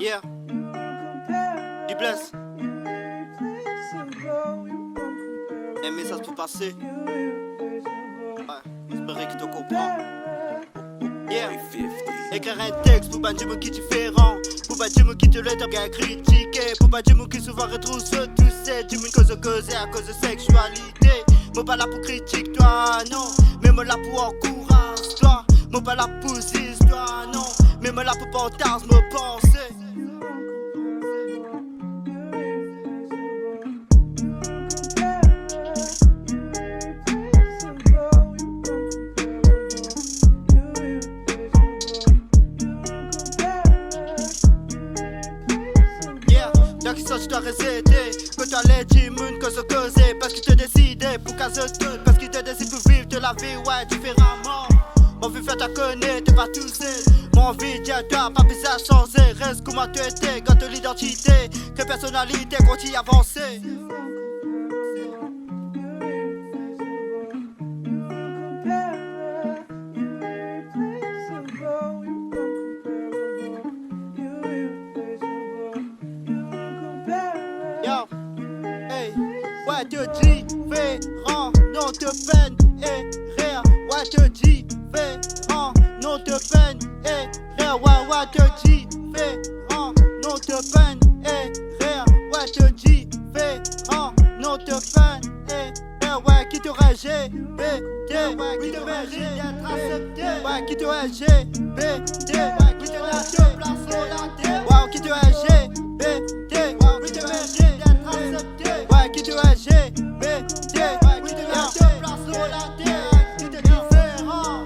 Yeah. Du bless. Un message pour passer. Ouais, j'espérais que tu comprends. Yeah. Écrire un texte pour pas dire qui différent. Pour pas dire qui te l'aide à critiquer. Pour pas dire qui souvent retrousse tout c'est. Dis-moi une cause à cause de sexualité. Moi pas là pour critiquer toi, non. Mais moi là pour encourager toi. Moi pas là pour histoire, non. Mais moi là pour fantasme, me penser. Qui ça je dois réciter. Que toi les dimmunes que je causais. Parce qu'il te décidait pour qu'à se donne. Parce qu'il te décide pour vivre de la vie, ouais, différemment. Mon vie fait à connaître, t'es pas tout seul. Mon vie dit à toi, pas besoin de changer. Reste comment tu étais, quand tu l'identité. Que personnalité continue à avancer. Yo, hey, ouais, te différent, non te peine et rire. Ouais, te différent, non te peine et rire. Ouais, te différent, non te peine et rire. Ouais, te différent, non te peine et rire. Ouais, qui t'aurait GBT, ouais, qui te mérite d'être accepté. Ouais, qui t'aurait GBT, ouais, qui t'aurait GBT, ouais, qui t'aurait GBT, ouais, qui te mérite d'être accepté. Ouais, qui t'aurait GBT, ouais, qui t'aurait place sur la terre. Qui t'es différent,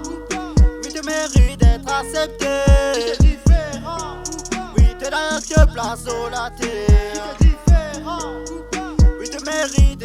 oui, te mérite d'être accepté. Qui t'es différent, oui, te place sur la terre. Qui t'es différent, oui, te mérite